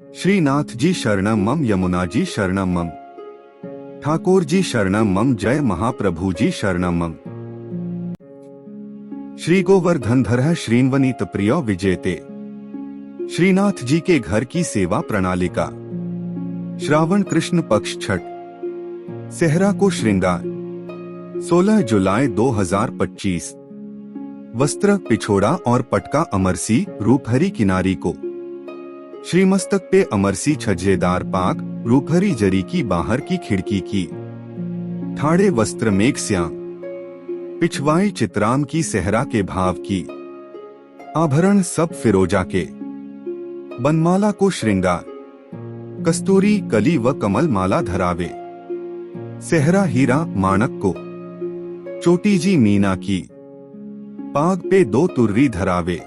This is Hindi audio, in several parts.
श्रीनाथ जी शरणम मम, यमुना जी शरणम मम, ठाकुर जी शरणम मम, जय महाप्रभु जी शरणम मम। श्री गोवर्धनधर श्रीन्वनीत प्रियो विजेते। श्रीनाथ जी के घर की सेवा प्रणालिका। श्रावण कृष्ण पक्ष छठ, सेहरा को श्रृंगार। 16 जुलाई 2025। वस्त्र पिछोड़ा और पटका अमरसी रूपहरी किनारी को। श्रीमस्तक पे अमरसी छज्जेदार पाग रूपहरी जरी की बाहर की खिड़की की। ठाड़े वस्त्र मेघ श्याम, पिछवाई चित्राम की सेहरा के भाव की। आभरण सब फिरोजा के, बनमाला को श्रृंगार। कस्तूरी कली व कमल माला धरावे। सेहरा हीरा माणक को। चोटी जी मीना की, पाग पे 2 तुर्री धरावे।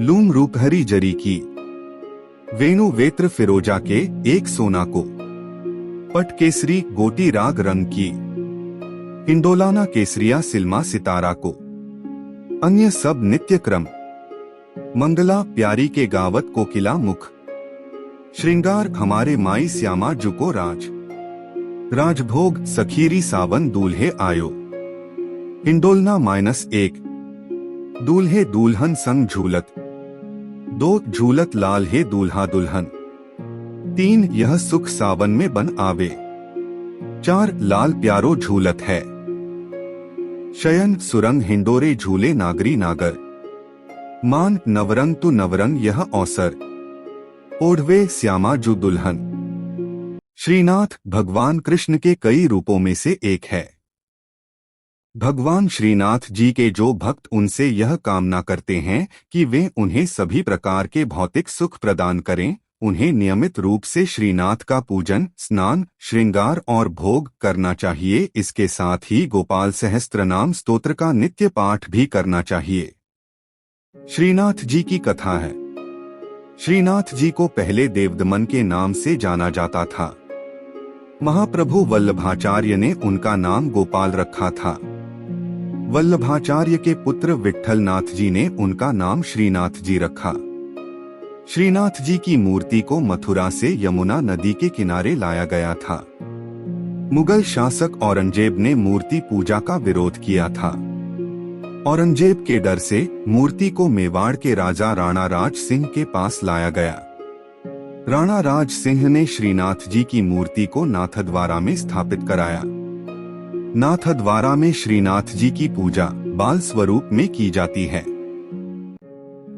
लूम रूपहरी जरी की। वेणु वेत्र फिरोजा के 1 सोना को। पट केसरी गोटी राग रंग की। इंडोलाना केसरिया सिल्मा सितारा को। अन्य सब नित्य क्रम। मंगला प्यारी के गावत कोकिला मुख। श्रृंगार हमारे माई श्यामा जुको राज। राजभोग सखीरी सावन दूल्हे आयो। इंडोलना -1। दूल्हे दुल्हन संग झूलत। 2 झूलत लाल है दूल्हा दुल्हन। 3 यह सुख सावन में बन आवे। 4 लाल प्यारो झूलत है। शयन सुरंग हिंडोरे झूले नागरी नागर। मान नवरंग तु नवरंग यह अवसर। ओढ़वे श्यामा जू दुल्हन। श्रीनाथ भगवान कृष्ण के कई रूपों में से एक है। भगवान श्रीनाथ जी के जो भक्त उनसे यह कामना करते हैं कि वे उन्हें सभी प्रकार के भौतिक सुख प्रदान करें, उन्हें नियमित रूप से श्रीनाथ का पूजन, स्नान, श्रृंगार और भोग करना चाहिए। इसके साथ ही गोपाल सहस्त्रनाम स्तोत्र का नित्य पाठ भी करना चाहिए। श्रीनाथ जी की कथा है। श्रीनाथ जी को पहले देवदमन के नाम से जाना जाता था। महाप्रभु वल्लभाचार्य ने उनका नाम गोपाल रखा था। वल्लभाचार्य के पुत्र विट्ठलनाथ जी ने उनका नाम श्रीनाथ जी रखा। श्रीनाथ जी की मूर्ति को मथुरा से यमुना नदी के किनारे लाया गया था। मुगल शासक औरंगजेब ने मूर्ति पूजा का विरोध किया था। औरंगजेब के डर से मूर्ति को मेवाड़ के राजा राणा राज सिंह के पास लाया गया। राणा राज सिंह ने श्रीनाथ जी की मूर्ति को नाथद्वारा में स्थापित कराया। नाथद्वारा में श्रीनाथ जी की पूजा बाल स्वरूप में की जाती है।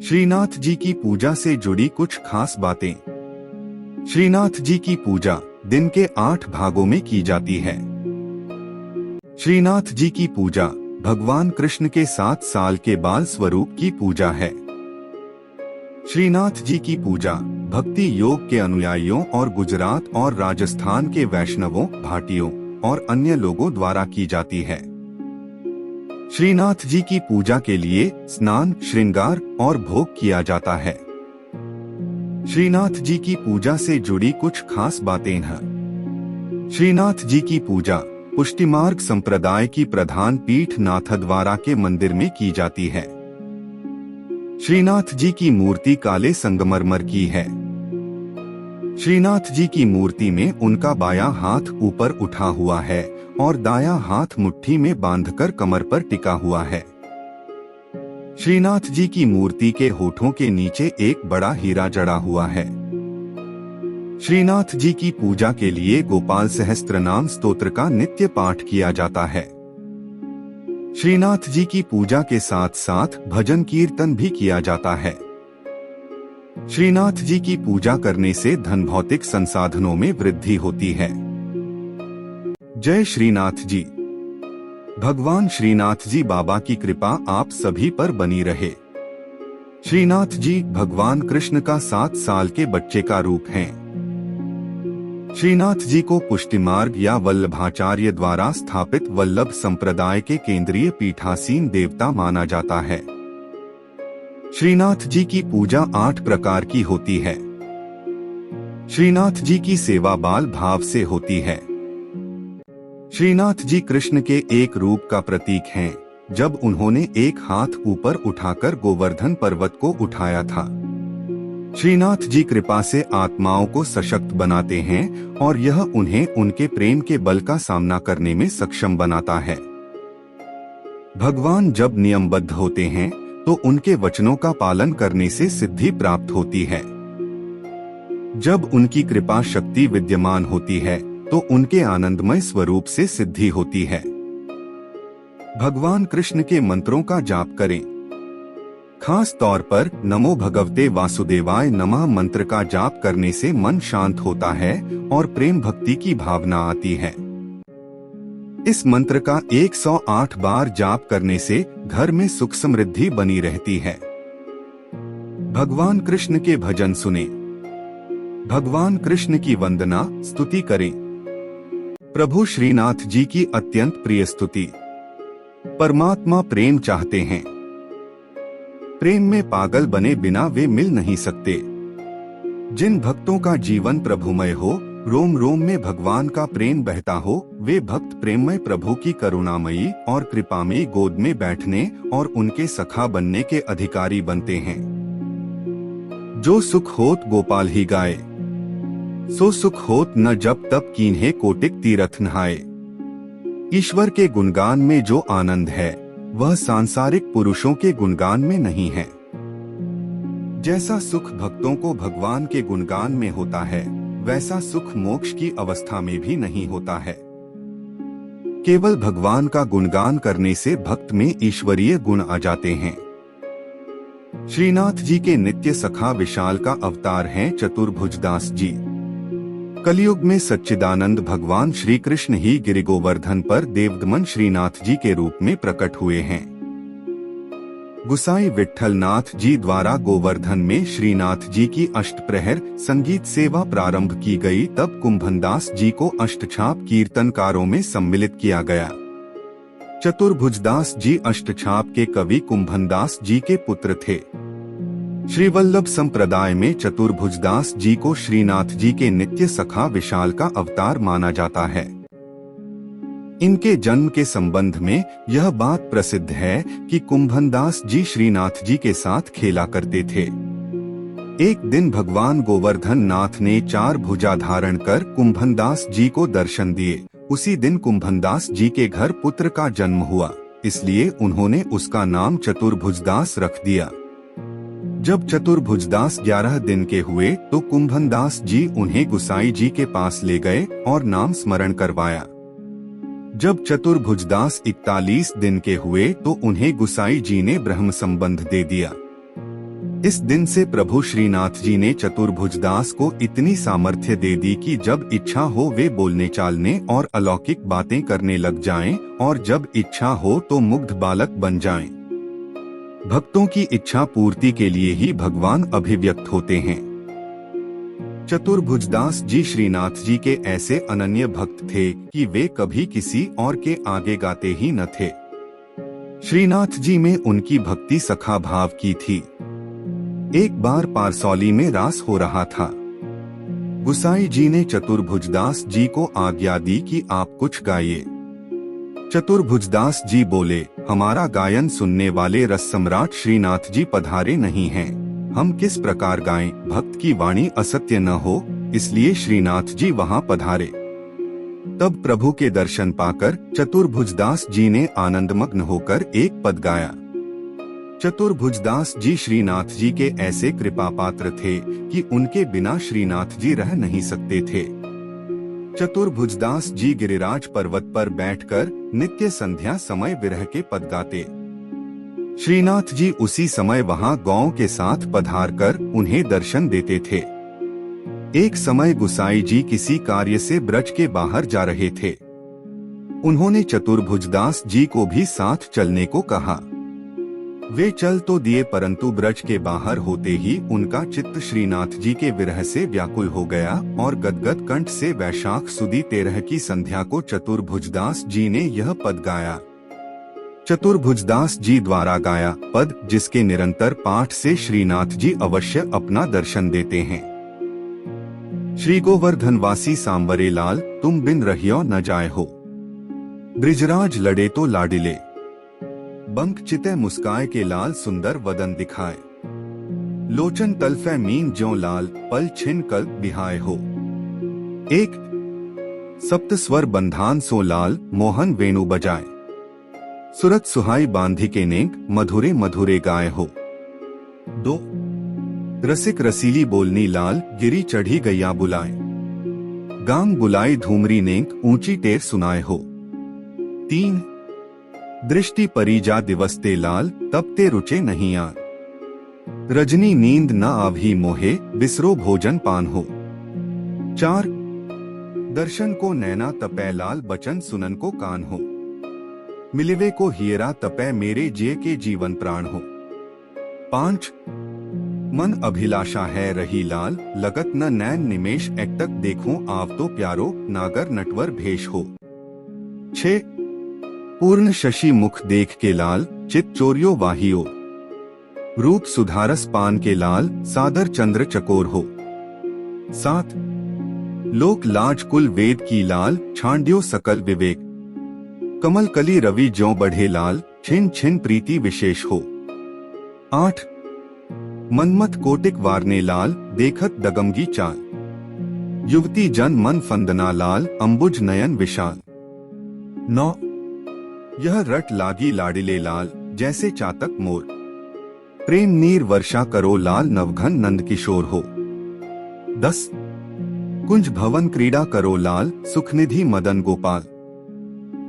श्रीनाथ जी की पूजा से जुड़ी कुछ खास बातें। श्रीनाथ जी की पूजा दिन के 8 भागों में की जाती है। श्रीनाथ जी की पूजा भगवान कृष्ण के 7 साल के बाल स्वरूप की पूजा है। श्रीनाथ जी की पूजा भक्ति योग के अनुयायियों और गुजरात और राजस्थान के वैष्णवों, भाटियों और अन्य लोगों द्वारा की जाती है। श्रीनाथ जी की पूजा के लिए स्नान, श्रृंगार और भोग किया जाता है। श्रीनाथ जी की पूजा से जुड़ी कुछ खास बातें हैं। श्रीनाथ जी की पूजा पुष्टिमार्ग संप्रदाय की प्रधान पीठ नाथद्वारा के मंदिर में की जाती है। श्रीनाथ जी की मूर्ति काले संगमरमर की है। श्रीनाथ जी की मूर्ति में उनका बायां हाथ ऊपर उठा हुआ है और दायां हाथ मुट्ठी में बांधकर कमर पर टिका हुआ है। श्रीनाथ जी की मूर्ति के होठों के नीचे एक बड़ा हीरा जड़ा हुआ है। श्रीनाथ जी की पूजा के लिए गोपाल सहस्त्रनाम स्तोत्र का नित्य पाठ किया जाता है। श्रीनाथ जी की पूजा के साथ साथ भजन कीर्तन भी किया जाता है। श्रीनाथ जी की पूजा करने से धन भौतिक संसाधनों में वृद्धि होती है। जय श्रीनाथ जी। भगवान श्रीनाथ जी बाबा की कृपा आप सभी पर बनी रहे। श्रीनाथ जी भगवान कृष्ण का 7 साल के बच्चे का रूप हैं। श्रीनाथ जी को पुष्टिमार्ग या वल्लभाचार्य द्वारा स्थापित वल्लभ संप्रदाय के केंद्रीय पीठासीन देवता माना जाता है। श्रीनाथ जी की पूजा 8 प्रकार की होती है। श्रीनाथ जी की सेवा बाल भाव से होती है। श्रीनाथ जी कृष्ण के एक रूप का प्रतीक हैं, जब उन्होंने एक हाथ ऊपर उठाकर गोवर्धन पर्वत को उठाया था। श्रीनाथ जी कृपा से आत्माओं को सशक्त बनाते हैं और यह उन्हें उनके प्रेम के बल का सामना करने में सक्षम बनाता है। भगवान जब नियमबद्ध होते हैं तो उनके वचनों का पालन करने से सिद्धि प्राप्त होती है। जब उनकी कृपा शक्ति विद्यमान होती है तो उनके आनंदमय स्वरूप से सिद्धि होती है। भगवान कृष्ण के मंत्रों का जाप करें। खास तौर पर नमो भगवते वासुदेवाय नमः मंत्र का जाप करने से मन शांत होता है और प्रेम भक्ति की भावना आती है। इस मंत्र का 108 बार जाप करने से घर में सुख समृद्धि बनी रहती है। भगवान कृष्ण के भजन सुने। भगवान कृष्ण की वंदना स्तुति करें। प्रभु श्रीनाथ जी की अत्यंत प्रिय स्तुति। परमात्मा प्रेम चाहते हैं। प्रेम में पागल बने बिना वे मिल नहीं सकते। जिन भक्तों का जीवन प्रभुमय हो, रोम रोम में भगवान का प्रेम बहता हो, वे भक्त प्रेममय प्रभु की करुणामयी और कृपामयी गोद में बैठने और उनके सखा बनने के अधिकारी बनते हैं। जो सुख होत गोपाल ही गाए, सो सुख होत न जब तब कीन्हे कोटिक तीरथ नहाए। ईश्वर के गुणगान में जो आनंद है वह सांसारिक पुरुषों के गुणगान में नहीं है। जैसा सुख भक्तों को भगवान के गुणगान में होता है, वैसा सुख मोक्ष की अवस्था में भी नहीं होता है। केवल भगवान का गुणगान करने से भक्त में ईश्वरीय गुण आ जाते हैं। श्रीनाथ जी के नित्य सखा विशाल का अवतार हैं चतुर्भुजदास जी। कलयुग में सच्चिदानंद भगवान श्री कृष्ण ही गिरि गोवर्धन पर देवदमन श्रीनाथ जी के रूप में प्रकट हुए हैं। गुसाई विट्ठल नाथ जी द्वारा गोवर्धन में श्रीनाथ जी की अष्टप्रहर संगीत सेवा प्रारंभ की गई, तब कुंभनदास जी को अष्टछाप कीर्तनकारों में सम्मिलित किया गया। चतुर्भुजदास जी अष्टछाप के कवि कुंभनदास जी के पुत्र थे। श्रीवल्लभ संप्रदाय में चतुर्भुजदास जी को श्रीनाथ जी के नित्य सखा विशाल का अवतार माना जाता है। इनके जन्म के संबंध में यह बात प्रसिद्ध है कि कुंभनदास जी श्रीनाथ जी के साथ खेला करते थे। एक दिन भगवान गोवर्धन नाथ ने 4 भुजा धारण कर कुंभनदास जी को दर्शन दिए। उसी दिन कुंभनदास जी के घर पुत्र का जन्म हुआ, इसलिए उन्होंने उसका नाम चतुर्भुजदास रख दिया। जब चतुर्भुजदास 11 दिन के हुए तो कुंभनदास जी उन्हें गुसाई जी के पास ले गए और नाम स्मरण करवाया। जब चतुर्भुजदास 41 दिन के हुए तो उन्हें गुसाई जी ने ब्रह्म संबंध दे दिया। इस दिन से प्रभु श्रीनाथ जी ने चतुर्भुजदास को इतनी सामर्थ्य दे दी कि जब इच्छा हो वे बोलने चालने और अलौकिक बातें करने लग जाएं, और जब इच्छा हो तो मुग्ध बालक बन जाएं। भक्तों की इच्छा पूर्ति के लिए ही भगवान अभिव्यक्त होते हैं। चतुर्भुजदास जी श्रीनाथ जी के ऐसे अनन्य भक्त थे कि वे कभी किसी और के आगे गाते ही न थे। श्रीनाथ जी में उनकी भक्ति सखा भाव की थी। एक बार पारसौली में रास हो रहा था। गुसाई जी ने चतुर्भुजदास जी को आज्ञा दी कि आप कुछ गाइए। चतुर्भुजदास जी बोले, हमारा गायन सुनने वाले रस सम्राट श्रीनाथ जी पधारे नहीं हैं, हम किस प्रकार गाएं, भक्त की वाणी असत्य न हो, इसलिए श्रीनाथ जी वहां पधारे। तब प्रभु के दर्शन पाकर चतुर्भुजदास जी ने आनंदमग्न होकर एक पद गाया। चतुर्भुजदास जी श्रीनाथ जी के ऐसे कृपा पात्र थे कि उनके बिना श्रीनाथ जी रह नहीं सकते थे। चतुर्भुजदास जी गिरिराज पर्वत पर बैठकर नित्य संध्या समय विरह के पद गाते। श्रीनाथ जी उसी समय वहां गौओं के साथ पधार कर उन्हें दर्शन देते थे। एक समय गुसाई जी किसी कार्य से ब्रज के बाहर जा रहे थे। उन्होंने चतुर्भुजदास जी को भी साथ चलने को कहा। वे चल तो दिए, परंतु ब्रज के बाहर होते ही उनका चित्त श्रीनाथ जी के विरह से व्याकुल हो गया और गदगद कंठ से वैशाख सुदी 13 की संध्या को चतुर्भुजदास जी ने यह पद गाया। चतुर्भुजदास जी द्वारा गाया पद, जिसके निरंतर पाठ से श्रीनाथ जी अवश्य अपना दर्शन देते हैं। श्री गोवर्धनवासी सांवरे लाल, तुम बिन रहियो न जाए हो। ब्रिजराज लड़े तो लाडिले, बंक चिते मुस्काए के लाल सुंदर वदन दिखाए। लोचन तलफै मीन ज्यों लाल, पल छिन कल बिहाय हो। एक सप्त स्वर बंधान सो लाल, मोहन वेणु बजाए। सुरत सुहाई बांधी के नेक, मधुरे मधुरे गाय हो। दो रसिक रसीली बोलनी लाल, गिरी चढ़ी गैया बुलाए। गांग बुलाई धूमरी नेक, ऊंची टेर सुनाए हो। तीन दृष्टि परिजा दिवस ते लाल, तब ते रुचे नहीं आन। रजनी नींद न आभी मोहे, बिसरो भोजन पान हो। चार दर्शन को नैना तपै लाल, बचन सुनन को कान हो। मिलिवे को हियरा तपै, मेरे जिये के जीवन प्राण हो। पांच मन अभिलाषा है रही लाल, लगत न नैन निमेश एकटक देखूं आव तो प्यारो, नागर नटवर भेष हो। छे पूर्ण शशि मुख देख के लाल, चित चोरियो वाहियो। रूप सुधारस पान के लाल, सादर चंद्र चकोर हो। सात लोक लाज कुल वेद की लाल, छांड्यो सकल विवेक। कमल कली रवि ज्यों बढ़े लाल, छिन छिन प्रीति विशेष हो। आठ मनमत कोटिक वारने लाल, देखत दगमगी चाल। युवती जन मन फंदना लाल, अंबुज नयन विशाल। नौ यह रट लागी लाडिले लाल, जैसे चातक मोर। प्रेम नीर वर्षा करो लाल, नवघन नंद किशोर हो। 10 कुंज भवन क्रीड़ा करो लाल, सुखनिधि मदन गोपाल।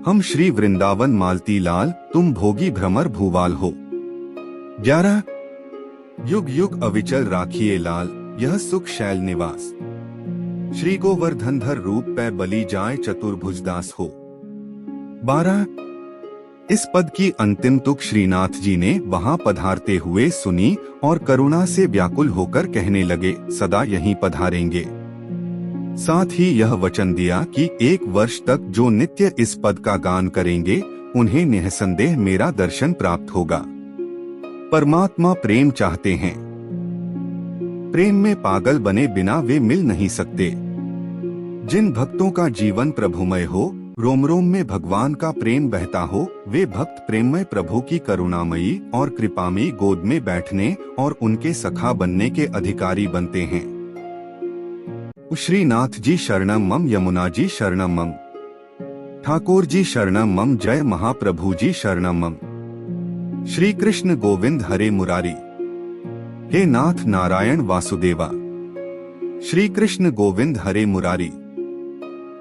हम श्री वृंदावन मालती लाल, तुम भोगी भ्रमर भूवाल हो। 11 युग युग अविचल राखिए लाल, यह सुख शैल निवास। श्री गोवर्धनधर रूप पै बलि जाए, चतुर्भुजदास हो। 12 इस पद की अंतिम तुक श्रीनाथ जी ने वहां पधारते हुए सुनी और करुणा से व्याकुल होकर कहने लगे, सदा यहीं पधारेंगे। साथ ही यह वचन दिया कि 1 वर्ष तक जो नित्य इस पद का गान करेंगे, उन्हें निःसंदेह मेरा दर्शन प्राप्त होगा। परमात्मा प्रेम चाहते हैं। प्रेम में पागल बने बिना वे मिल नहीं सकते। जिन भक्तों का जीवन प्रभुमय हो, रोम रोम में भगवान का प्रेम बहता हो, वे भक्त प्रेममय प्रभु की करुणामयी और कृपामयी गोद में बैठने और उनके सखा बनने के अधिकारी बनते हैं। श्रीनाथ जी शरणम मम, यमुना जी शरणम मम, ठाकुर जी शरणम मम, जय महाप्रभु जी शरणम मम। श्री कृष्ण गोविंद हरे मुरारी, हे नाथ नारायण वासुदेवा। श्री कृष्ण गोविंद हरे मुरारी,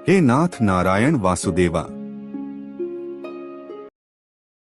हे नाथ नारायण वासुदेवा।